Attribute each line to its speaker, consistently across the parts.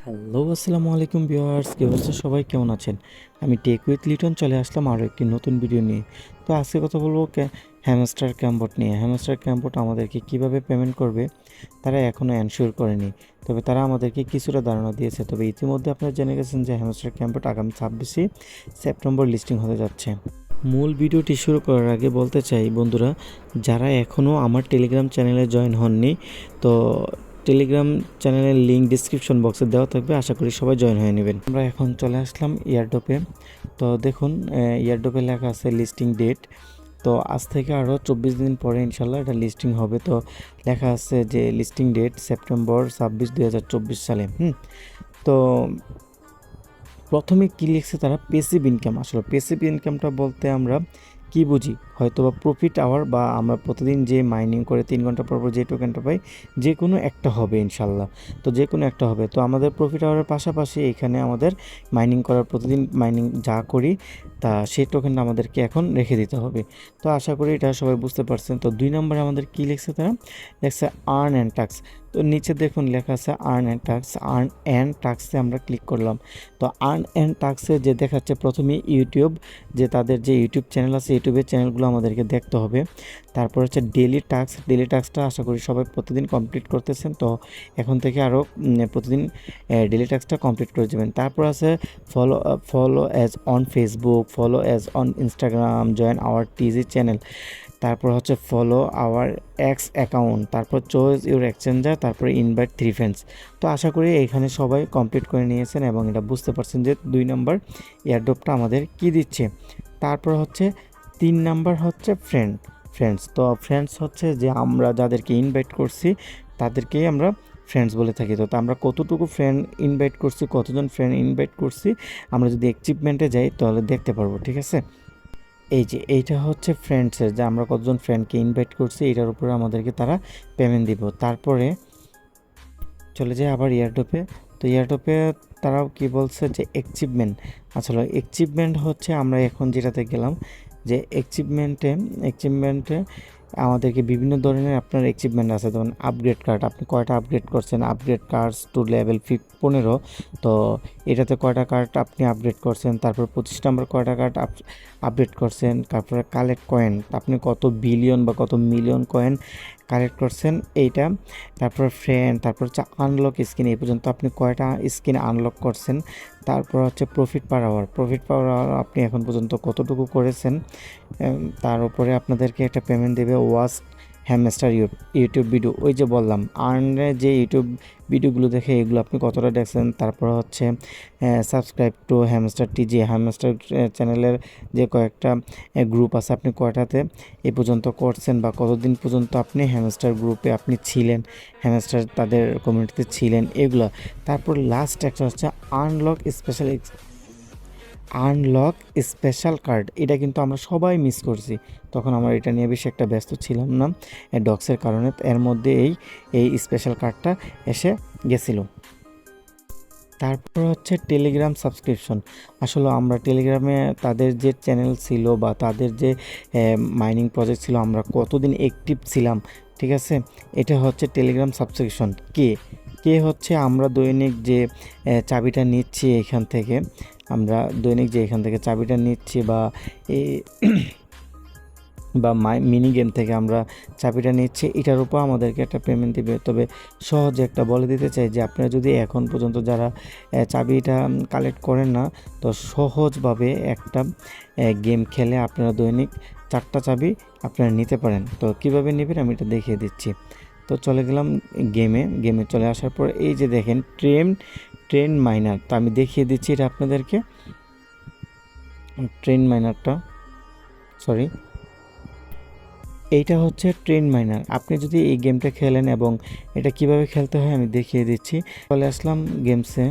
Speaker 1: Hello, আসসালামু আলাইকুম viewers, কি অবস্থা? সবাই কেমন আছেন? আমি টেক উইথ লিটন চলে আসলাম আরও একটি নতুন ভিডিও নিয়ে। তো আজকে কথা বলবো হ্যামস্টার ক্যাম্পবট নিয়ে। হ্যামস্টার ক্যাম্পবট আমাদেরকে কিভাবে পেমেন্ট করবে তারা এখনও এনশিওর করেনি, তবে তারা আমাদেরকে কিছুটা ধারণা দিয়েছে। তবে ইতিমধ্যে আপনারা জেনে গেছেন যে হ্যামস্টার ক্যাম্পবট আগামী 26 সেপ্টেম্বর লিস্টিং হতে যাচ্ছে। মূল ভিডিওটি শুরু করার আগে বলতে চাই বন্ধুরা, যারা এখনও আমার টেলিগ্রাম চ্যানেলে জয়েন হননি, তো টেলিগ্রাম চ্যানেলের লিঙ্ক ডিসক্রিপশন বক্সে দেওয়া থাকবে, আশা করি সবাই জয়েন হয়ে নেবেন। আমরা এখন চলে আসলাম ইয়ারড্রপে। তো দেখুন, ইয়ারড্রপে লেখা আছে লিস্টিং ডেট। তো আজ থেকে আরও 24 দিন পরে ইনশাল্লাহ এটা লিস্টিং হবে। তো লেখা আছে যে লিস্টিং ডেট সেপ্টেম্বর 26, 2024 সালে। তো প্রথমে কী লিখছে তারা, পেসিভ ইনকাম। আসলে পেসিভ ইনকামটা বলতে আমরা কি বুঝি, হয়তো বা প্রফিট আওয়ার, বা আমরা প্রতিদিন যে মাইনিং করে 3 ঘন্টা পর পর যে টোকেনটা পাই, যে কোনো একটা হবে ইনশাল্লাহ। তো যে কোনো একটা হবে। তো আমাদের প্রফিট আওয়ারের পাশাপাশি এখানে আমাদের মাইনিং করার, প্রতিদিন মাইনিং যা করি তা সেই টোকেনটা আমাদেরকে এখন রেখে দিতে হবে। তো আশা করি এটা সবাই বুঝতে পারছেন। তো 2 নম্বরে আমাদের কী লিখছে তারা, লিখছে আর্ন অ্যান্ড টাস্ক। তো নিচে দেখুন লেখা আছে earn and task. Earn and টাস্কে আমরা ক্লিক করলাম। তো আর্ন অ্যান্ড টাস্কে যে দেখাচ্ছে প্রথমে ইউটিউব, যে তাদের যে ইউটিউব চ্যানেল আছে, ইউটিউবের চ্যানেলগুলো আমাদেরকে দেখতে হবে। তারপর হচ্ছে ডেলি টাস্ক। ডেলি টাস্কটা আশা করি সবাই প্রতিদিন কমপ্লিট করতেছেন। তো এখন থেকে আরও প্রতিদিন ডেলি টাস্কটা কমপ্লিট করে দেবেন। তারপর আছে follow as on Facebook, follow as on Instagram, join our টিজি channel. তারপর হচ্ছে ফলো আওয়ার এক্স অ্যাকাউন্ট, তারপর চয়েস ইউর এক্সচেঞ্জার, তারপরে ইনভাইট 3 ফ্রেন্ডস। তো আশা করি এখানে সবাই কমপ্লিট করে নিয়েছেন এবং এটা বুঝতে পারছেন যে 2 নম্বর এয়ারড্রপটা আমাদের কি দিচ্ছে। তারপর হচ্ছে 3 নাম্বার হচ্ছে ফ্রেন্ডস। তো ফ্রেন্ডস হচ্ছে যে আমরা যাদেরকে ইনভাইট করছি তাদেরকেই আমরা ফ্রেন্ডস বলে থাকি। তো আমরা কতটুকু ফ্রেন্ড ইনভাইট করছি, কতজন ফ্রেন্ড ইনভাইট করছি, আমরা যদি অ্যাচিভমেন্টে যাই তাহলে দেখতে পারবো। ঠিক আছে, এই যে এইটা হচ্ছে ফ্রেন্ডসের, যে আমরা কতজন ফ্রেন্ডকে ইনভাইট করছি এটার উপরে আমাদেরকে তারা পেমেন্ট দিব। তারপরে চলে যায় আবার এয়ারড্রপে। তো এয়ারড্রপে তারাও কি বলছে যে আসলে অ্যাচিভমেন্ট হচ্ছে আমরা এখন যেটাতে গেলাম, যে অ্যাচিভমেন্টে আমাদেরকে বিভিন্ন ধরনের আপনার অ্যাচিভমেন্ট আছে। যেমন আপগ্রেড কার্ড, আপনি কয়টা আপগ্রেড করছেন, আপগ্রেড কার্ডস টু লেভেল 15। তো এটাতে কয়টা কার্ড আপনি আপগ্রেড করছেন, তারপর 25 নম্বর কয়টা কার্ড আপডেট করছেন, তারপরে কালেক্ট কয়েন, আপনি কত বিলিয়ন বা কত মিলিয়ন কয়েন কালেক্ট করছেন এইটা। তারপর ফ্রেন্ড, তারপর হচ্ছে আনলক স্কিন, এই পর্যন্ত আপনি কয়টা স্কিন আনলক করছেন। তারপর হচ্ছে প্রফিট পার আওয়ার, আপনি এখন পর্যন্ত কতটুকু করেছেন, তার উপরে আপনাদেরকে একটা পেমেন্ট দেবে। ওয়াচ হ্যামস্টার ইউটিউব ভিডিও, ওই যে বললাম আর্নে যে ইউটিউব ভিডিওগুলো দেখে এগুলো আপনি কতটা দেখছেন। তারপর হচ্ছে সাবস্ক্রাইব টু হ্যামস্টার টিজি, হ্যামস্টার চ্যানেলের যে কয়েকটা গ্রুপ আছে, আপনি কয়টাতে এ পর্যন্ত করছেন, বা কতদিন পর্যন্ত আপনি হ্যামস্টার গ্রুপে আপনি ছিলেন, হ্যামস্টার তাদের কমিউনিটিতে ছিলেন, এগুলো। তারপর লাস্ট একটা হচ্ছে আনলক স্পেশাল কার্ড। এটা কিন্তু আমরা সবাই মিস করছি, তখন আমার এটা নিয়ে বেশি একটা ব্যস্ত ছিলাম না ডক্সের কারণে। এর মধ্যে এই স্পেশাল কার্ডটা এসে গেছিলো। তারপর হচ্ছে টেলিগ্রাম সাবস্ক্রিপশন। আসলে আমরা টেলিগ্রামে তাদের যে চ্যানেল ছিল বা তাদের যে মাইনিং প্রজেক্ট ছিল, আমরা কতদিন অ্যাক্টিভ ছিলাম, ঠিক আছে। এটা হচ্ছে টেলিগ্রাম সাবস্ক্রিপশন। কে হচ্ছে আমরা দৈনিক যে চাবিটা নিচ্ছি এখান থেকে, চাবিটা নিচ্ছি, বা এই বা মিনি গেম থেকে আমরা চাবিটা নিচ্ছি, এটার উপর আমাদেরকে একটা পেমেন্ট দিবে। তবে সহজে একটা বলে দিতে চাই যে আপনারা যদি এখন পর্যন্ত যারা চাবিটা কালেক্ট করেন না, তো সহজভাবে একটা গেম খেলে আপনারা দৈনিক 4টা চাবি আপনারা নিতে পারেন। তো কিভাবে নেবেন আমি এটা দেখিয়ে দিচ্ছি। তো চলে গেলাম গেমে চলে আসার পর এই যে দেখেন ট্রেন মাইনার। তো আমি দেখিয়ে দিচ্ছি এটা আপনাদেরকে, ট্রেন মাইনারটা, সরি, এইটা হচ্ছে ট্রেন মাইনার। আপনি যদি এই গেমটা খেলেন এবং এটা কিভাবে খেলতে হয় আমি দেখিয়ে দিচ্ছি। চলে আসলাম গেমসে।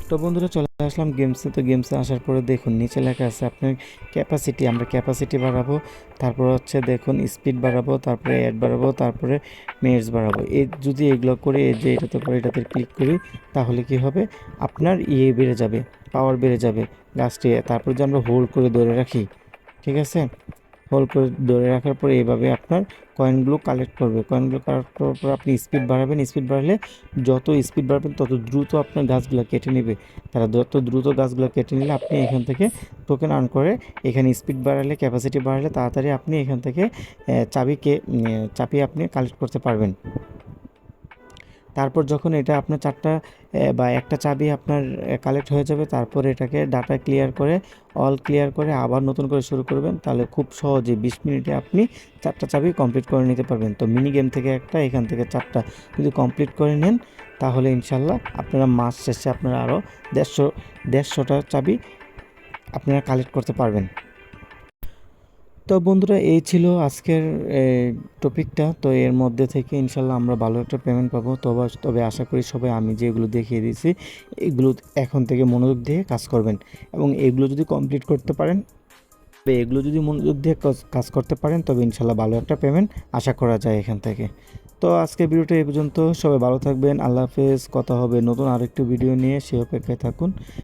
Speaker 1: তো বন্ধুরা চলে আসলাম গেমসে। তো গেমসে আসার পরে দেখুন নিচে লেখা আছে আপনার ক্যাপাসিটি, আমরা ক্যাপাসিটি বাড়াবো। তারপর হচ্ছে দেখুন স্পিড বাড়াবো, তারপরে অ্যাড বাড়াবো, তারপরে মেয়ার্স বাড়াবো। যদি এগুলো করে যে এটাতে ক্লিক করি, তাহলে কি হবে, আপনার বেড়ে যাবে, পাওয়ার বেড়ে যাবে গাছটি। তারপর যে আমরা হোল্ড করে ধরে রাখি, ঠিক আছে। হোল্ড করে ধরে রাখার পরে এইভাবে আপনার কয়েনগুলো কালেক্ট করবে। কয়েনগুলো কালেক্ট করার পর আপনি স্পিড বাড়াবেন। স্পিড বাড়ালে যত স্পিড বাড়াবেন তত দ্রুত আপনার গাছগুলো কেটে নেবে। তারা যত দ্রুত গাছগুলো কেটে নিলে আপনি এখান থেকে টোকেন আর্ন করে এখানে স্পিড বাড়ালে, ক্যাপাসিটি বাড়ালে তাড়াতাড়ি আপনি এখান থেকে চাবি আপনি কালেক্ট করতে পারবেন। তারপর যখন এটা আপনার চারটা বা একটা চাবি আপনার কালেক্ট হয়ে যাবে, তারপর এটাকে ডাটা ক্লিয়ার করে, অল ক্লিয়ার করে আবার নতুন করে শুরু করবেন। তাহলে খুব সহজে 20 মিনিটে আপনি চারটা চাবি কমপ্লিট করে নিতে পারবেন। তো মিনি গেম থেকে একটা, এখান থেকে চারটা যদি কমপ্লিট করে নেন তাহলে ইনশাল্লাহ আপনারা মাস শেষে আপনারা আরও 150টা চাবি আপনারা কালেক্ট করতে পারবেন। তো বন্ধুরা, এই ছিল আজকের টপিকটা। তো এর মধ্যে থেকে ইনশাল্লাহ আমরা ভালো একটা পেমেন্ট পাবো। তবে আশা করি সবাই আমি যেগুলো দেখিয়ে দিয়েছি এগুলো এখন থেকে মনোযোগ দিয়ে কাজ করবেন, এবং এগুলো যদি কমপ্লিট করতে পারেন, এগুলো যদি মনোযোগ দিয়ে কাজ করতে পারেন তবে ইনশাল্লাহ ভালো একটা পেমেন্ট আশা করা যায় এখান থেকে। তো আজকে ভিডিওটা এই পর্যন্ত। সবাই ভালো থাকবেন। আল্লাহ হাফেজ। কথা হবে নতুন আরেকটু ভিডিও নিয়ে, সে অপেক্ষায় থাকুন।